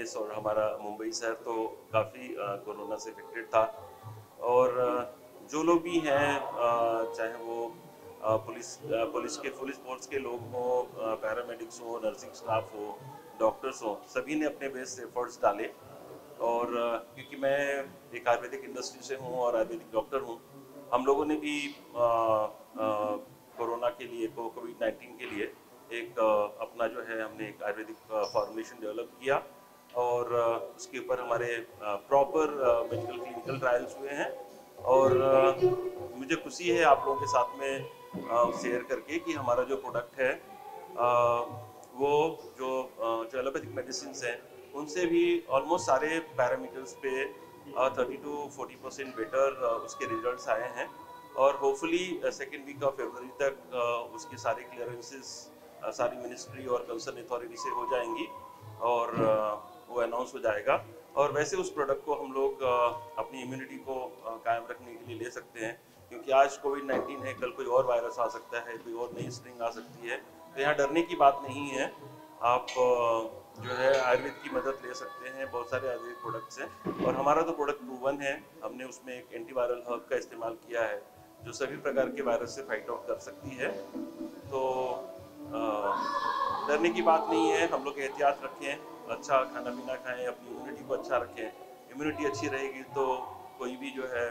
देश और हमारा मुंबई शहर तो काफ़ी कोरोना से इफेक्टेड था। और जो लोग भी हैं, चाहे वो पुलिस फोर्स के लोग हों, पैरामेडिक्स हो, नर्सिंग स्टाफ हो, डॉक्टर्स हो, सभी ने अपने बेस्ट एफर्ट्स डाले। और क्योंकि मैं एक आयुर्वेदिक इंडस्ट्री से हूँ और आयुर्वेदिक डॉक्टर हूँ, हम लोगों ने भी कोरोना के लिए, कोविड-19 के लिए एक अपना जो है, हमने एक आयुर्वेदिक फॉर्मुलेशन डेवलप किया। और उसके ऊपर हमारे प्रॉपर मेडिकल क्लिनिकल ट्रायल्स हुए हैं। और मुझे खुशी है आप लोगों के साथ में शेयर करके कि हमारा जो प्रोडक्ट है, वो जो एलोपैथिक मेडिसिन हैं, उनसे भी ऑलमोस्ट सारे पैरामीटर्स पे 30 टू 40% बेटर उसके रिजल्ट्स आए हैं। और होपफुली सेकेंड वीक ऑफ फरवरी तक उसके सारे क्लियरेंसेस सारी मिनिस्ट्री और कंसर्न अथॉरिटी से हो जाएंगी और वो अनाउंस हो जाएगा। और वैसे उस प्रोडक्ट को हम लोग अपनी इम्यूनिटी को कायम रखने के लिए ले सकते हैं, क्योंकि आज कोविड-19 है, कल कोई और वायरस आ सकता है, कोई और नई स्ट्रिंग आ सकती है। तो यहाँ डरने की बात नहीं है। आप जो है आयुर्वेद की मदद ले सकते हैं, बहुत सारे आयुर्वेदिक प्रोडक्ट्स हैं और हमारा तो प्रोडक्ट प्रूवन है। हमने उसमें एक एंटीवायरल हर्ब का इस्तेमाल किया है जो सभी प्रकार के वायरस से फाइट आउट कर सकती है। तो डरने की बात नहीं है, हम लोग एहतियात रखें, अच्छा खाना पीना खाएं, अपनी इम्यूनिटी को अच्छा रखें। इम्यूनिटी अच्छी रहेगी तो कोई भी जो है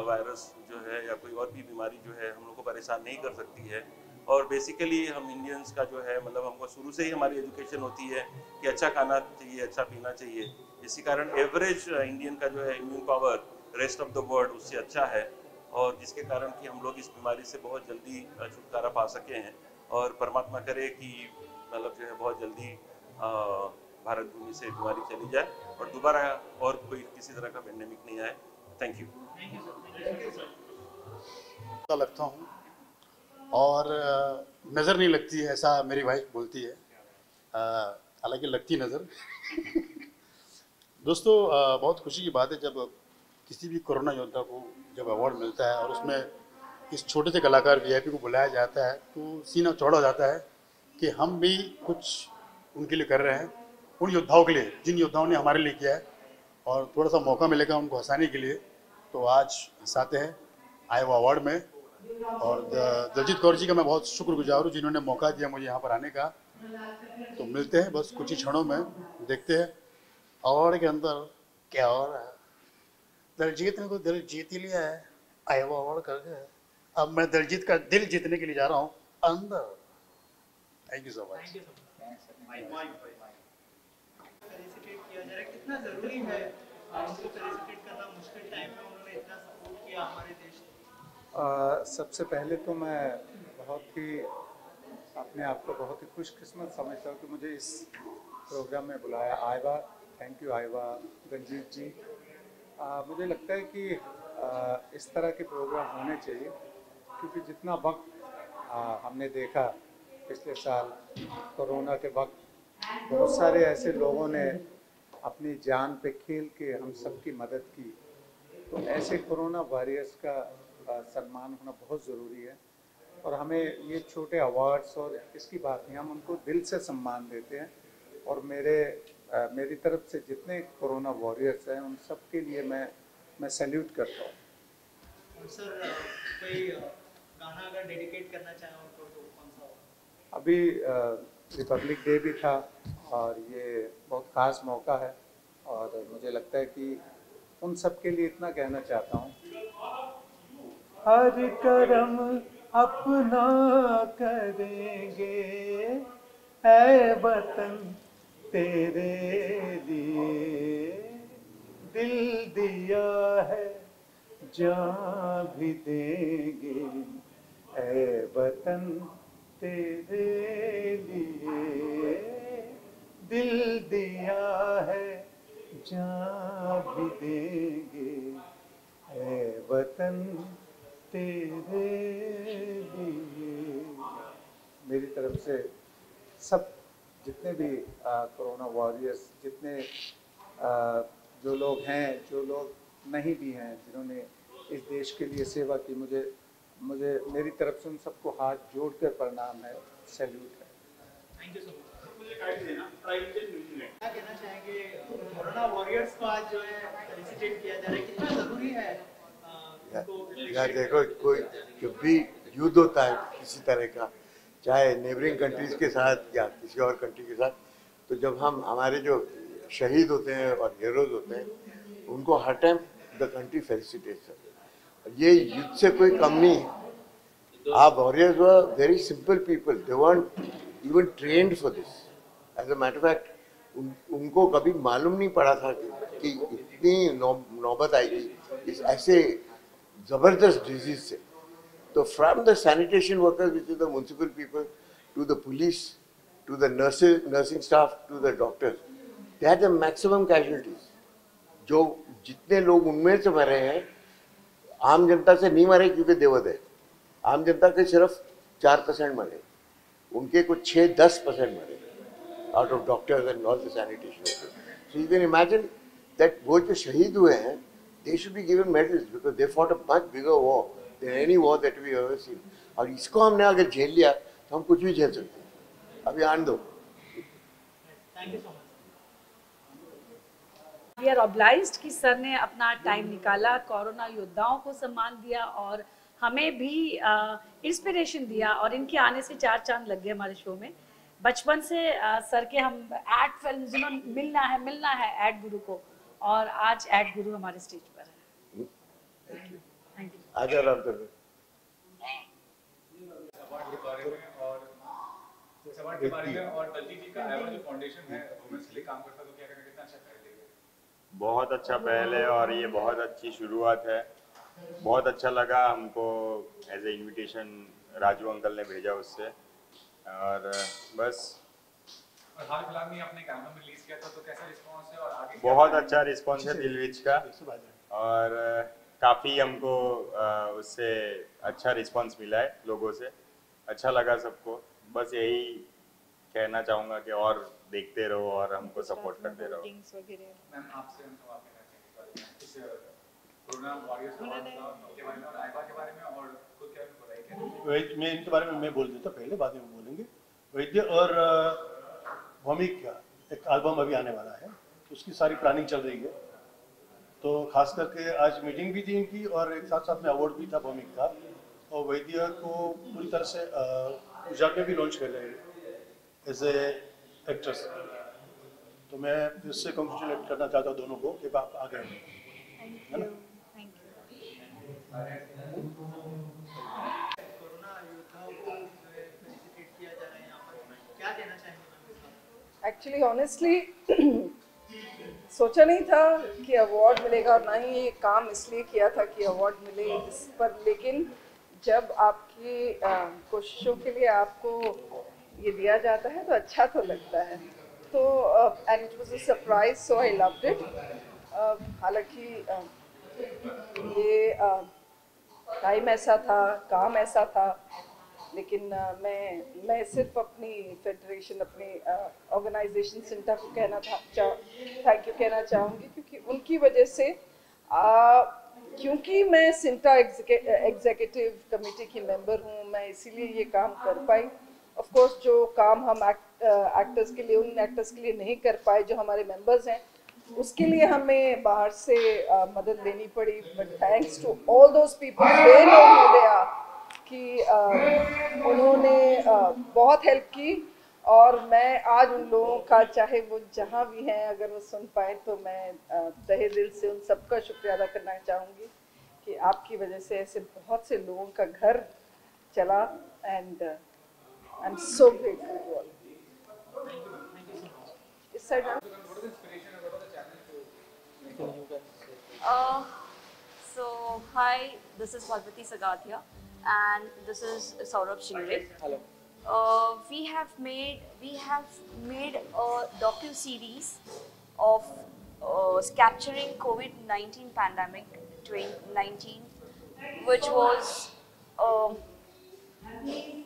वायरस जो है या कोई और भी बीमारी जो है हम लोग को परेशान नहीं कर सकती है। और बेसिकली हम इंडियंस का जो है, मतलब हमको शुरू से ही हमारी एजुकेशन होती है कि अच्छा खाना चाहिए, अच्छा पीना चाहिए। इसी कारण एवरेज इंडियन का जो है immune power rest of the world उससे अच्छा है, और जिसके कारण कि हम लोग इस बीमारी से बहुत जल्दी छुटकारा पा सके हैं। और परमात्मा करे कि मतलब जो है बहुत जल्दी भारत भूमि से बीमारी चली जाए और दोबारा और कोई किसी तरह का पेंडेमिक नहीं आए। Thank you. लगता हूँ और नज़र नहीं लगती है, ऐसा मेरी वाइफ बोलती है, हालांकि लगती नज़र। दोस्तों, बहुत खुशी की बात है जब किसी भी कोरोना योद्धा को जब अवार्ड मिलता है और उसमें इस छोटे से कलाकार वीआईपी को बुलाया जाता है तो सीना चौड़ा हो जाता है कि हम भी कुछ उनके लिए कर रहे हैं, उन योद्धाओं के लिए जिन योद्धाओं ने हमारे लिए किया है, और थोड़ा सा मौका मिलेगा उनको हंसाने के लिए तो आज हंसाते हैं आए वो अवार्ड में। और दलजीत कौर जी का मैं बहुत शुक्रगुजार हूँ जिन्होंने मौका दिया मुझे यहाँ पर आने का। तो मिलते हैं बस कुछ ही क्षणों में, देखते हैं अवार्ड के अंदर क्या हो रहा है। दलजीत ने को दिल जीत ही लिया है, आए वो अवार्ड कर गए, अब मैं दलजीत का दिल जीतने के लिए जा रहा हूँ अंदर। Thank you so much. Felicitate किया जा रहा है, कितना ज़रूरी है उनको फेलिसिटेट करना मुश्किल टाइम में, उन्होंने इतना सपोर्ट किया हमारे देश ने। सबसे पहले तो मैं बहुत ही अपने आप को बहुत ही खुशकिस्मत समझता हूँ कि मुझे इस प्रोग्राम में बुलाया। आयवा, थैंक यू आयवा, रंजीत जी। मुझे लगता है कि इस तरह के प्रोग्राम होने चाहिए, क्योंकि जितना वक्त हमने देखा पिछले साल कोरोना के वक्त, बहुत सारे ऐसे लोगों ने अपनी जान पे खेल के हम सबकी मदद की। तो ऐसे कोरोना वॉरियर्स का सम्मान होना बहुत ज़रूरी है। और हमें ये छोटे अवार्ड्स और इसकी बात नहीं, हम उनको दिल से सम्मान देते हैं। और मेरी तरफ से जितने कोरोना वॉरियर्स हैं उन सब के लिए मैं सैल्यूट करता हूँ। सर, कोई गाना अगर डेडिकेट करना चाहें उनको तो कौन सा होगा? अभी रिपब्लिक डे भी था और ये बहुत ख़ास मौका है, और मुझे लगता है कि उन सब के लिए इतना कहना चाहता हूँ, हर करम अपना करेंगे ऐ वतन तेरे लिए, दिल दिया है जान भी देंगे ऐ वतन तेरे लिए, दिल दिया है जान भी देंगे ऐ वतन तेरे लिए। मेरी तरफ से सब जितने भी कोरोना वॉरियर्स, जितने जो लोग हैं, जो लोग नहीं भी हैं, जिन्होंने इस देश के लिए सेवा की, मुझे मेरी तरफ से उन सबको हाथ जोड़कर प्रणाम है, सैल्यूट है। Thank you so much. क्या कहना चाहेंगे कोरोना वॉरियर्स को आज जो है फेलिसिटेट किया जा रहा है, कितना जरूरी है यार देखो, कोई जब भी युद्ध होता है किसी तरह का, चाहे नेबरिंग कंट्रीज के साथ या किसी और कंट्री के साथ, तो जब हम हमारे जो शहीद होते हैं और हीरोज होते हैं, उनको हर टाइम द कंट्री फेलिसिटेट्स। ये युद्ध से कोई कम नहीं है। Our warriors were very simple people. They weren't even trained for this. As a matter of fact, उनको कभी मालूम नहीं पड़ा था कि इतनी नौबत आएगी इस ऐसे जबरदस्त डिजीज से। तो from the sanitation workers, which is the municipal people, to the police, to the nursing staff, to the doctors, they had the maximum casualties. जो जितने लोग उनमें से मरे हैं, आम जनता से नहीं मरे क्योंकि देवद है। आम जनता के सिर्फ 4% मरे, उनके कुछ 6-10% मरे out of doctors and all the sanitation workers. So you can imagine that वो जो शहीद हुए हैं, they should be given medals because they fought a much bigger war than any war that we ever seen. और इसको हमने अगर झेल लिया तो हम कुछ भी झेल सकते हैं। अभी आन दो। Thank you so much. We are obliged कि सर ने अपना टाइम निकाला, कोरोना योद्धाओं को सम्मान दिया और हमें भी इंस्पिरेशन दिया, और इनके आने से 4 चांद लग गए हमारे शो में। बचपन से सर के हम एड फिल्म जिन्होंने मिलना है एड गुरु को, और आज एड गुरु हमारे स्टेज पर है। Thank you. आजा राम अवार्ड के बारे में और इस अवार्ड के बारे में, और दलजीत जी का आइवा जो फाउंडेशन है वुमेन्स के लिए काम करता है, तो क्या कहना, कितना अच्छा पहल है? बहुत अच्छा पहल है और ये बहुत अच्छी शुरुआत है। बहुत अच्छा लगा हमको, as a invitation Raju uncle ने भेजा उससे, और बस। और हाल फिलहाल में आपने एक एल्बम रिलीज किया था, तो कैसा रिस्पांस है और आगे? बहुत अच्छा रिस्पांस है दिलविच का, और काफ़ी हमको उससे अच्छा रिस्पांस मिला है लोगों से। अच्छा लगा सबको। बस यही कहना चाहूँगा कि और देखते रहो और हमको सपोर्ट करते रहो। मैम आपसे हम सवाल करना चाहेंगे इस कोरोना वॉरियर्स के बारे में और आइवा के बारे में, और खुद क्या बताइए। मैं इनके बारे में मैं बोल देता, पहले बाद में वो बोलेंगे। वैद्य और भौमिक का एक एल्बम अभी आने वाला है, उसकी सारी प्लानिंग चल रही है। तो खास करके आज मीटिंग भी थी इनकी, और एक साथ साथ में अवार्ड भी था भौमिक का। और वैद्य को पूरी तरह से गुजरात में भी लॉन्च कर रहे हैं एज ए एक्ट्रेस। तो मैं इससे कंग्रेचुलेट करना चाहता हूँ दोनों को कि आप आ गए, है ना। कोरोना योद्धाओं को जो है फेलिसिटेट किया जा रहा है यहाँ पर, क्या कहना चाहेंगे? एक्चुअली ऑनेस्टली सोचा नहीं था कि अवार्ड मिलेगा, और ना ही ये काम इसलिए किया था कि अवार्ड मिले इस पर। लेकिन जब आपकी कोशिशों के लिए आपको ये दिया जाता है तो अच्छा तो लगता है। तो and it was a surprise, so I loved it. हालांकि ये टाइम ऐसा था, काम ऐसा था, लेकिन मैं सिर्फ अपनी फेडरेशन, अपनी ऑर्गेनाइजेशन सिंटा को थैंक यू कहना चाहूँगी, क्योंकि उनकी वजह से क्योंकि मैं सिंटा एग्जीक्यूटिव कमेटी की मेंबर हूँ, मैं इसीलिए ये काम कर पाई। ऑफ कोर्स जो काम हम एक्टर्स के लिए, उन एक्टर्स के लिए नहीं कर पाए जो हमारे मेंबर्स हैं, उसके लिए हमें बाहर से मदद लेनी पड़ी। But thanks to all those people, they know who they are, कि उन्होंने बहुत हेल्प की। और मैं आज उन लोगों का, चाहे वो जहाँ भी हैं, अगर वो सुन पाए तो मैं तहे दिल से उन सबका शुक्रिया अदा करना चाहूँगी कि आपकी वजह से ऐसे बहुत से लोगों का घर चला। And I am so grateful to all. इस side So hi, this is Parvati Sagathia and this is Saurabh Shingre. Hello. We have made a docu-series of capturing COVID-19 pandemic 2019, which was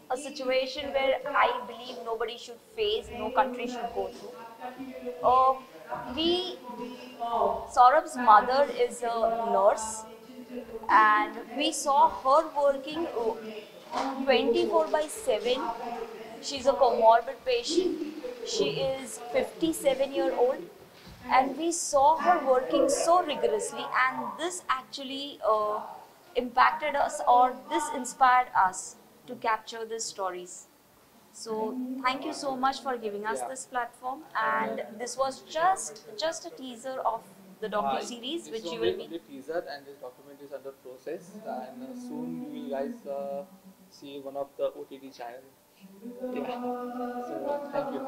a situation where I believe nobody should face, no country should go through. Saurabh's mother is a nurse, and we saw her working 24/7. She's a comorbid patient. She is 57-year-old, and we saw her working so rigorously, and this actually impacted us, or this inspired us to capture these stories. So thank you so much for giving us this platform, and this was just a teaser of the docu-series which you will be... The teaser, and this document is under process, and soon you will guys see one of the OTT channel. Yeah. So thank you.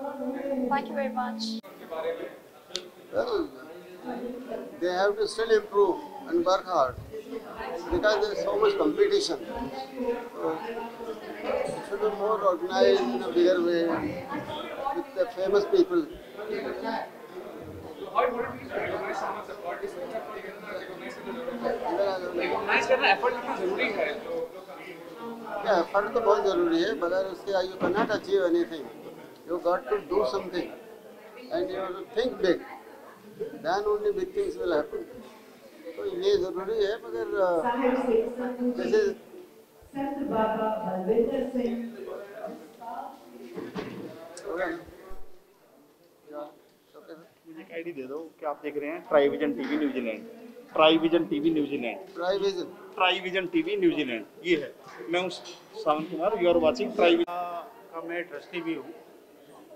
Thank you very much. Well, they have to still improve and work hard because there is so much competition. So it should be more organized in a bigger way with the famous people. How important is to recognize someone's effort? Is recognize करना effort कितना जरूरी है? Yeah, effort तो बहुत जरूरी है, मगर उसके you cannot achieve anything. You got to do something, and you have to think big. Then only big things will happen. तो ये जरूरी है, मगर जैसे मुझे एक आईडी दे दो कि आप देख रहे हैं Trivision TV New Zealand. Trivision TV New Zealand. Trivision TV New Zealand ये है। मैं उस Sawant Kumar, you are watching Trivision का मैं ट्रस्टी भी हूँ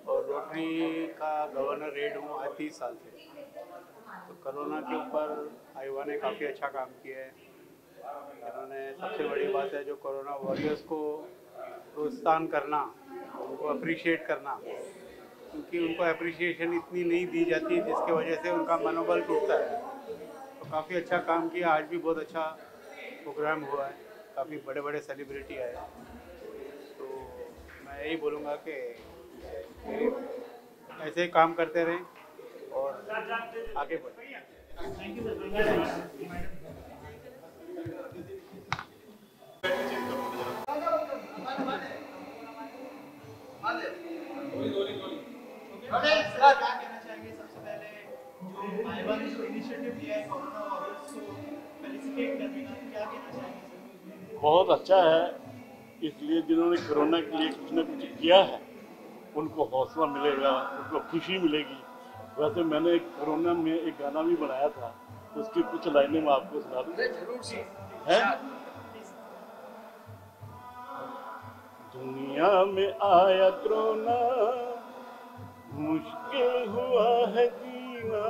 और रोटरी का गवर्नर रेड हूँ आज 30 साल से। तो कोरोना के ऊपर आईवा ने काफ़ी अच्छा काम किया है। इन्होंने सबसे बड़ी बात है जो कोरोना वॉरियर्स को प्रोत्साहन करना, उनको अप्रिशिएट करना, क्योंकि उनको अप्रिशिएशन इतनी नहीं दी जाती जिसकी वजह से उनका मनोबल टूटता है। तो काफ़ी अच्छा काम किया। आज भी बहुत अच्छा प्रोग्राम हुआ है, काफ़ी बड़े बड़े सेलिब्रिटी आए। तो मैं यही बोलूँगा कि ऐसे ही काम करते रहें और आगे बढ़ें। क्या कहना चाहेंगे सबसे पहले जो आईवा ने जो इनिशिएटिव लिया है कोरोना वॉरियर्स को फेलिसिटेट करने का, क्या कहना चाहेंगे? बहुत अच्छा है, इसलिए जिन्होंने कोरोना के लिए कुछ न कुछ किया है उनको हौसला मिलेगा, उनको खुशी मिलेगी। वैसे मैंने कोरोना में एक गाना भी बनाया था, उसकी कुछ लाइनें मैं आपको सुना दूँ। दुनिया में आया कोरोना, मुश्किल हुआ है जीना,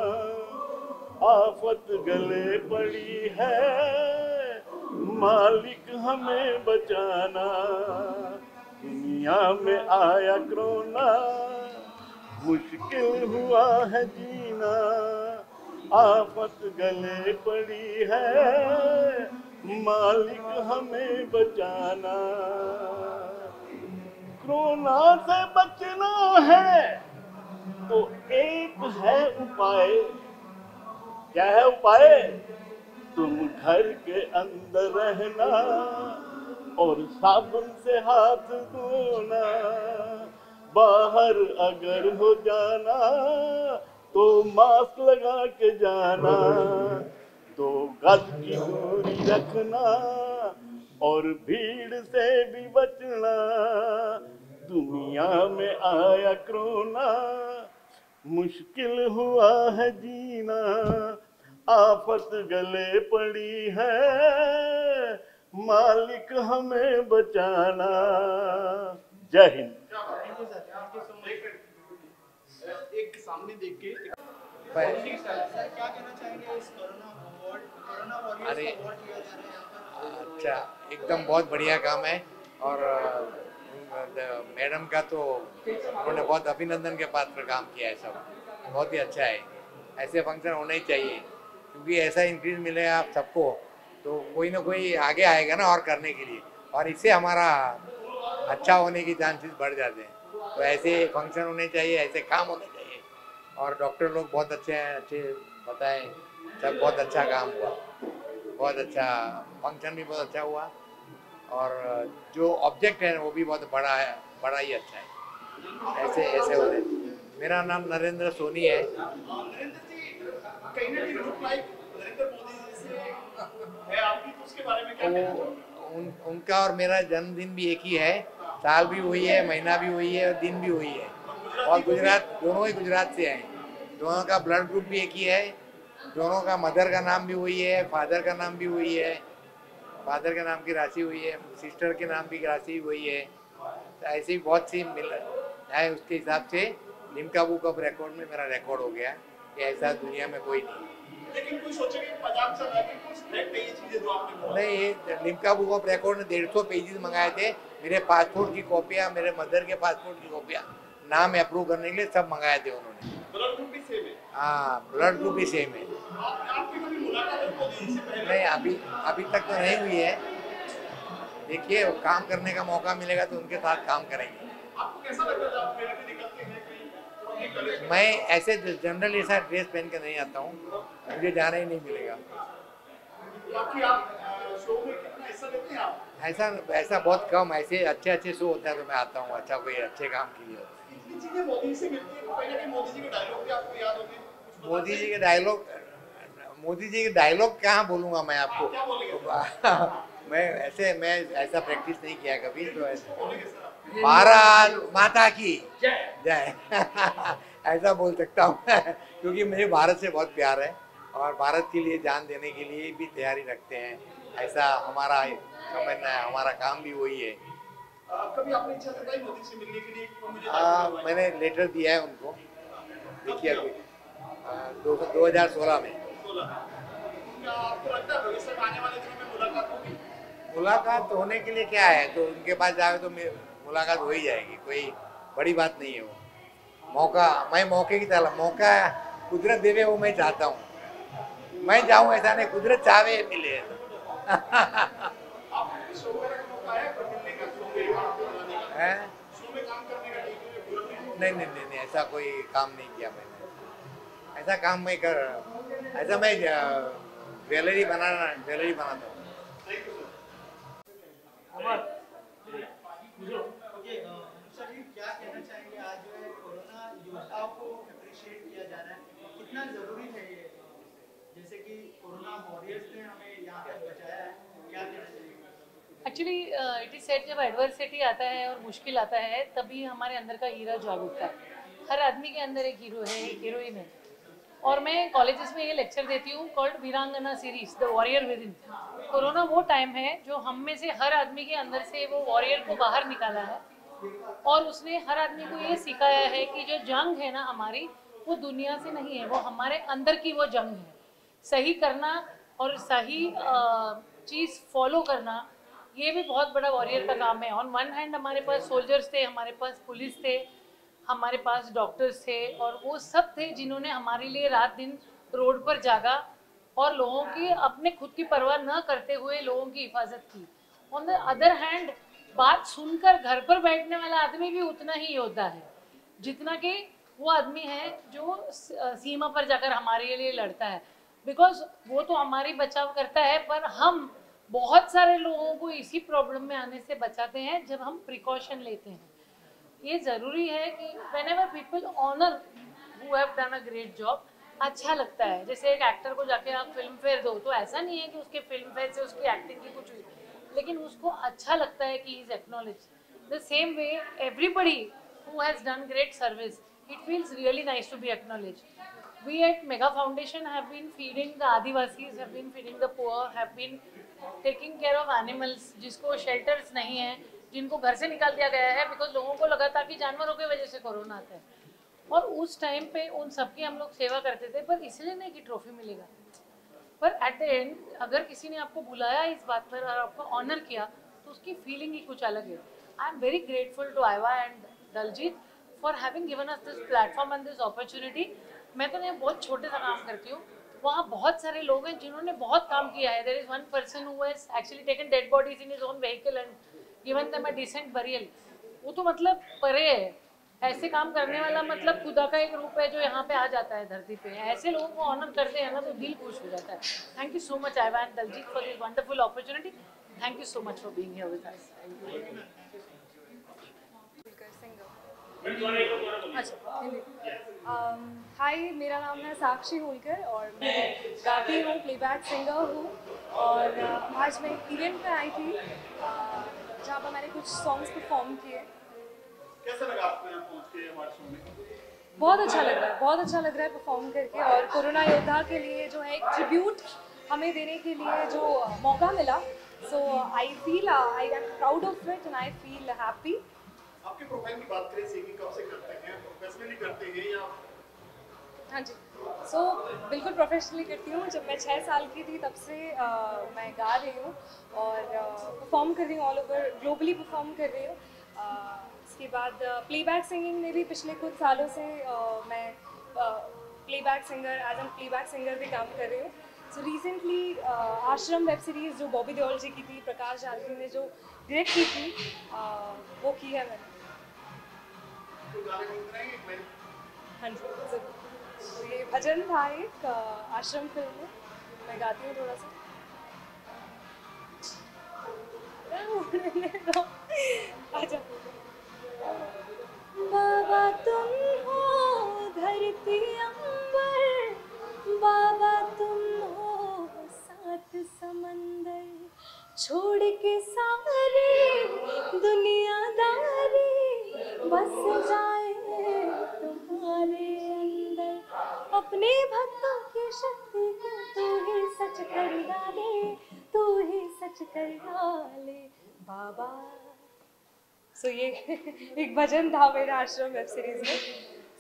आफत गले पड़ी है, मालिक हमें बचाना। दुनिया में आया कोरोना, मुश्किल हुआ है जीना, आफत गले पड़ी है, मालिक हमें बचाना। कोरोना से बचना है तो एक है उपाय। क्या है उपाय? तुम घर के अंदर रहना और साबुन से हाथ धोना। बाहर अगर हो जाना तो मास्क लगा के जाना। 2 गज की दूरी रखना और भीड़ से भी बचना। दुनिया में आया कोरोना, मुश्किल हुआ है जीना, आफत गले पड़ी है, मालिक हमें बचाना। जय हिंद। एक सामने देख के सर क्या कहना चाहेंगे इस कोरोना वॉरियर्स अरे का अवार्ड दिया जा रहा है यहाँ पर? अच्छा, एकदम बहुत बढ़िया काम है और मैडम का तो उन्होंने बहुत अभिनंदन के पात्र काम किया है। सब बहुत ही अच्छा है। ऐसे फंक्शन होने ही चाहिए क्योंकि ऐसा इंक्रीज मिलेगा आप सबको तो कोई ना कोई आगे आएगा ना और करने के लिए, और इससे हमारा अच्छा होने की चांसेस बढ़ जाते हैं। तो ऐसे फंक्शन होने चाहिए, ऐसे काम होने चाहिए। और डॉक्टर लोग बहुत अच्छे हैं, अच्छे बताएं, सब बहुत अच्छा काम हुआ, बहुत अच्छा फंक्शन भी बहुत अच्छा हुआ और जो ऑब्जेक्ट है वो भी बहुत बड़ा है, बड़ा ही अच्छा है। ऐसे ऐसे हो रहे। मेरा नाम नरेंद्र सोनी है। उनका और मेरा जन्मदिन भी एक ही है, साल भी हुई है, महीना भी हुई है और दिन भी हुई है। और गुजरात, दोनों ही गुजरात से हैं। दोनों का ब्लड ग्रुप भी एक ही है, दोनों का मदर का नाम भी वही है, फादर का नाम भी वही है, फादर के नाम की राशि हुई है, सिस्टर के नाम की राशि वही है। तो ऐसी बहुत सी मिल है, उसके हिसाब से लिम्का बुक ऑफ रिकॉर्ड में मेरा रिकॉर्ड हो गया कि ऐसा दुनिया में कोई नहीं। लेकिन कोई सोचेगा कि मजाक चल रहा है कि कुछ फैक्ट है ये चीजें जो आपने बोला। नहीं, ये लिम्का बुक ऑफ रिकॉर्ड ने 150 पेजेस मंगाए थे, मेरे पासपोर्ट की कॉपियाँ, मेरे मदर के पासपोर्ट की कॉपियाँ, नाम अप्रूव करने के लिए सब मंगाए थे उन्होंने। ब्लड ग्रुप भी सेम है? हाँ, ब्लड ग्रुप भी सेम है। आपकी कभी मुलाकात हुई मोदी जी से पहले? नहीं, अभी तक तो नहीं हुई है। देखिए, काम करने का मौका मिलेगा तो उनके साथ काम करेंगे। आपको कैसा लगता है आप फिर भी निकलते हैं कहीं? मैं ऐसे जनरल ऐसा ड्रेस पहन के नहीं आता हूँ, मुझे जाना ही नहीं मिलेगा। बाकी आप शो में कितना हिस्सा लेते हैं आप? ऐसा बहुत कम, ऐसे अच्छे शो होता है तो मैं आता हूँ, अच्छा कोई अच्छे काम के लिए। इतनी चीजें मोदी से मिलती है तो कहीं ना कहीं मोदी जी के डायलॉग भी आपको याद होंगे? मोदी जी के डायलॉग कहाँ बोलूँगा मैं आपको? क्या बोलेंगे? मैं ऐसा प्रैक्टिस नहीं किया कभी, तो ऐसे भारत माता की जय ऐसा बोल सकता हूँ क्योंकि मुझे भारत से बहुत प्यार है और भारत के लिए जान देने के लिए भी तैयारी रखते हैं, ऐसा हमारा समझना है, हमारा काम भी वही है। कभी आपने इच्छा जताई मोदी से मिलने के लिए? मैंने लेटर दिया है उनको, देखिए अभी 2016 में। क्या आपको लगता है भविष्य में आने वाले दिनों में मुलाकात होगी? मुलाकात होने के लिए क्या है, तो उनके पास जाए तो मुलाकात हो ही जाएगी, कोई बड़ी बात नहीं है वो। मैं मौके की तरह, मौका कुदरत देवे वो मैं चाहता हूँ, मैं जाऊँ ऐसा नहीं, कुदरत चाहे मिले। नहीं, ऐसा कोई काम नहीं किया मैंने। ऐसा काम मैं ज्वेलरी बनाता हूँ। क्या कहना चाहेंगे, आज जो है कोरोना योद्धाओं को अप्रिशिएट किया जा रहा है, कितना जरूरी है ये? जैसे कि कोरोना वॉरियर्स ने हमें यहाँ तक बचाया है, क्या कहना चाहिए? एक्चुअली इट इज सेड, जब एडवर्सिटी आता है और मुश्किल आता है तभी हमारे अंदर का हीरा जाग उठता है। हर आदमी के अंदर एक हीरो है, एक हीरोइन है। और मैं कॉलेजेस में ये लेक्चर देती हूँ कॉल्ड वीरांगना series, the warrior with in. Corona वो टाइम है जो हम में से हर आदमी के अंदर से वो वॉरियर को बाहर निकाला है और उसने हर आदमी को ये सिखाया है कि जो जंग है ना हमारी, वो दुनिया से नहीं है, वो हमारे अंदर की वो जंग है। सही करना और सही चीज़ फॉलो करना, ये भी बहुत बड़ा वॉरियर का काम है। ऑन वन हैंड हमारे पास सोल्जर्स थे, हमारे पास पुलिस थे, हमारे पास डॉक्टर्स थे और वो सब थे जिन्होंने हमारे लिए रात दिन रोड पर जागा और लोगों की अपने खुद की परवाह न करते हुए लोगों की हिफाजत की। ऑन द अदर हैंड बात सुनकर घर पर बैठने वाला आदमी भी उतना ही योद्धा है जितना कि वो आदमी है जो सीमा पर जाकर हमारे लिए लड़ता है। बिकॉज वो तो हमारी बचाव करता है, पर हम बहुत सारे लोगों को इसी प्रॉब्लम में आने से बचाते हैं जब हम प्रिकॉशन लेते हैं। ये ज़रूरी है कि whenever people honor who have done a great job, अच्छा लगता है। जैसे एक एक्टर को जाके आप फिल्म फेयर दो तो ऐसा नहीं है कि उसके फिल्म फेयर से उसकी एक्टिंग की कुछ हुई, लेकिन उसको अच्छा लगता है कि he is acknowledged. The same way everybody who has done great service, it feels really nice to be acknowledged. We at Mega Foundation have been feeding the Adivasis, have been feeding the poor, have been taking care of animals जिसको shelters नहीं है, जिनको घर से निकाल दिया गया है बिकॉज लोगों को लगा था कि जानवरों की वजह से कोरोना आता है। और उस टाइम पे उन सबकी हम लोग सेवा करते थे, पर इसलिए नहीं कि ट्रॉफी मिलेगा, पर एट द एंड अगर किसी ने आपको बुलाया इस बात पर और आपको ऑनर किया तो उसकी फीलिंग ही कुछ अलग है। I am very grateful to Aiva and Daljeet for having given us this platform and this opportunity. मैं तो यहाँ बहुत छोटे सा काम करती हूँ, वहाँ बहुत सारे लोग हैं जिन्होंने बहुत काम किया है। There is one person who has actually taken dead bodies in his own vehicle and given them a decent burial. वो तो मतलब परे है, ऐसे काम करने वाला मतलब खुदा का एक रूप है जो यहाँ पे आ जाता है धरती पे। ऐसे लोगों को ऑनर करते हैं ना तो दिल खुश हो जाता है। Thank you so much Aiva and Daljeet for this wonderful opportunity. Thank you so much for being here with us. Hi, मेरा नाम है साक्षी होलकर और मैं गाती हूँ, प्लेबैक सिंगर हूँ। और आज मैं एक इवेंट में आई थी जहाँ पर मैंने कुछ सॉन्ग्स परफॉर्म किए। कैसा लगा आपको यहाँ पहुँच के हमारे शो में? बहुत अच्छा लग रहा है, बहुत अच्छा लग रहा है परफॉर्म करके। और कोरोना योद्धा के लिए जो है एक ट्रिब्यूट हमें देने के लिए जो मौका मिला, so I feel I am proud of it and I feel happy. आपके प्रोफाइल की बात करें, सिंगिंग कब से करते हैं, प्रोफेशनली करते हैं या? हाँ जी, सो बिल्कुल प्रोफेशनली करती हूँ। जब मैं 6 साल की थी तब से मैं गा रही हूँ और परफॉर्म कर रही हूँ, ऑल ओवर ग्लोबली परफॉर्म कर रही हूँ। इसके बाद प्लेबैक सिंगिंग में भी पिछले कुछ सालों से मैं playback singer as an playback singer भी काम कर रही हूँ। So recently Ashram web series जो बॉबी देओल जी की थी, प्रकाश झारजी ने जो डायरेक्ट की थी, वो की है मैंने। हाँ जी, ज़रूर। तो ये भजन था एक आश्रम फिल्म में, मैं गाती हूँ थोड़ा सा। आजा। बाबा तुम हो धरती अंबर, बाबा तुम हो सात समंदर, छोड़ के सारी दुनियादारी बस जाए तुम्हारे अंदर, अपने भक्तों की शक्ति को तू ही सच कर डाले, तू ही सच कर डाले बाबा। सो ये एक भजन था मेरा आश्रम वेब सीरीज में,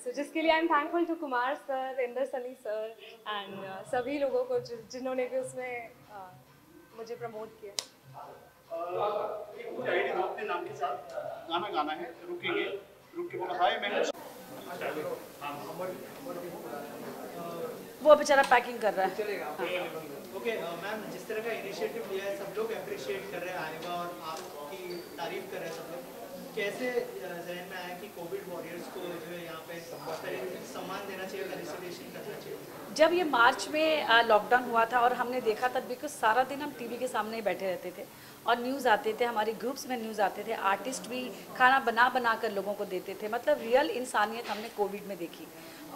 सो जिसके लिए I am thankful to Kumar sir, Inder Sunny sir and सभी लोगों को जिन्होंने भी उसमें मुझे प्रमोट किया। एक कोई आईडी दो अपने नाम के साथ, गाना गाना है, रुकेंगे, रुक के बोलो हाय मैं। वो बेचारा पैकिंग कर रहा है। ओके मैम, जिस तरह का इनिशिएटिव लिया है सब लोग अप्रिशिएट कर रहे हैं आइवा और आपकी तारीफ कर रहे हैं सब लोग, कैसे जहन में आया कि कोविड वॉरियर्स को जो है यहाँ पे सम्मान देना चाहिए, फेलिसिटेशन करना चाहिए? जब ये मार्च में लॉकडाउन हुआ था और हमने देखा था, बिकॉज सारा दिन हम टीवी के सामने ही बैठे रहते थे और न्यूज़ आते थे, हमारे ग्रुप्स में न्यूज़ आते थे, आर्टिस्ट भी खाना बना कर लोगों को देते थे, मतलब रियल इंसानियत हमने कोविड में देखी।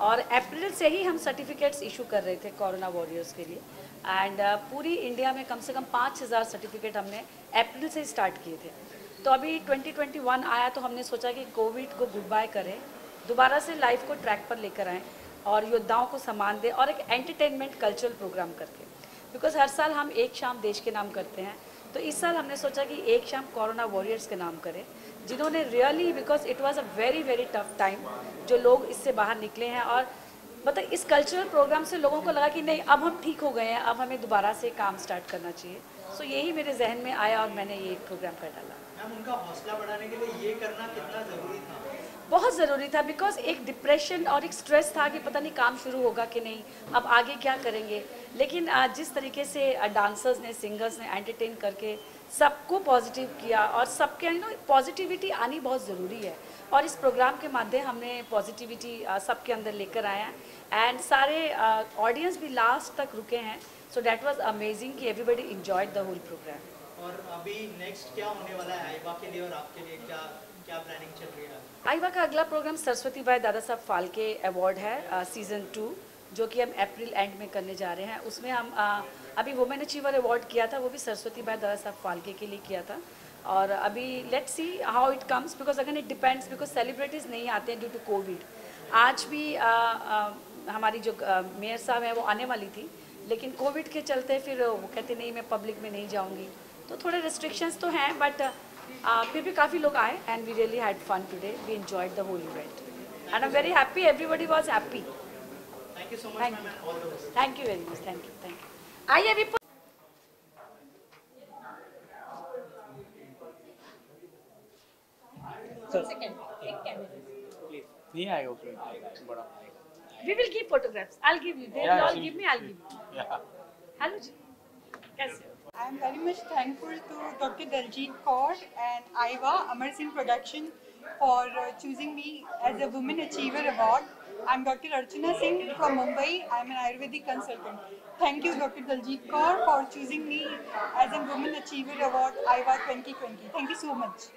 और अप्रैल से ही हम सर्टिफिकेट्स इशू कर रहे थे कोरोना वॉरियर्स के लिए एंड पूरी इंडिया में कम से कम 5000 सर्टिफिकेट हमने अप्रैल से स्टार्ट किए थे। तो अभी 2021 आया तो हमने सोचा कि कोविड को गुड बाय करें, दोबारा से लाइफ को ट्रैक पर लेकर आएँ और योद्धाओं को सम्मान दें और एक एंटरटेनमेंट कल्चरल प्रोग्राम करके, बिकॉज हर साल हम एक शाम देश के नाम करते हैं, तो इस साल हमने सोचा कि एक शाम कोरोना वॉरियर्स के नाम करें, जिन्होंने really, because it was a very very tough time, जो लोग इससे बाहर निकले हैं। और मतलब इस कल्चरल प्रोग्राम से लोगों को लगा कि नहीं, अब हम ठीक हो गए हैं, अब हमें दोबारा से काम स्टार्ट करना चाहिए। सो यही मेरे जहन में आया और मैंने ये प्रोग्राम कर डाला। मैम, उनका हौसला बढ़ाने के लिए ये करना कितना ज़रूरी था? बहुत ज़रूरी था, बिकॉज एक डिप्रेशन और एक स्ट्रेस था कि पता नहीं काम शुरू होगा कि नहीं, अब आगे क्या करेंगे। लेकिन जिस तरीके से डांसर्स ने, सिंगर्स ने एंटरटेन करके सबको पॉजिटिव किया और सबके पॉजिटिविटी आनी बहुत ज़रूरी है, और इस प्रोग्राम के माध्यम हमने पॉजिटिविटी सबके अंदर लेकर आए हैं एंड सारे ऑडियंस भी लास्ट तक रुके हैं। सो डैट वाज अमेजिंग कि everybody enjoyed the whole programme. और अभी नेक्स्ट क्या होने वाला है आइवा के लिए और आपके लिए, क्या प्लानिंग चल रही है? आइवा का अगला programme Saraswati by Dada Saheb Phalke award है सीज़न 2, जो कि हम अप्रैल एंड में करने जा रहे हैं। उसमें हम अभी वुमेन अचीवर अवार्ड किया था, वो भी सरस्वती बाई दादा साहब फाल्के के लिए किया था। और अभी let's see how it comes, because again it depends, because celebrities नहीं आते हैं ड्यू टू कोविड। आज भी हमारी जो मेयर साहब हैं वो आने वाली थी, लेकिन कोविड के चलते फिर वो कहते नहीं, मैं पब्लिक में नहीं जाऊँगी, तो थोड़े रिस्ट्रिक्शंस तो हैं, बट फिर भी काफ़ी लोग आए and we really had fun today, we enjoyed the whole event and I am very happy, everybody was happy. Thank you so much ma'am, all the best. Thank you very much, thank you. आइए अभी नहीं आएगा उसमें बड़ा। We will give photographs. I'll give you. They will all give me. I'll give you. Yeah. Hello जी, कैसे हो? I am very much thankful to Dr. Daljit Kaur and Aiva Amar Singh Production for choosing me as a Women Achiever Award. I am Dr. Archana Singh from Mumbai. I am an Ayurvedic consultant. Thank you, Dr. Daljit Kaur, for choosing me as a Women Achiever Award Aiva 2020. Thank you so much.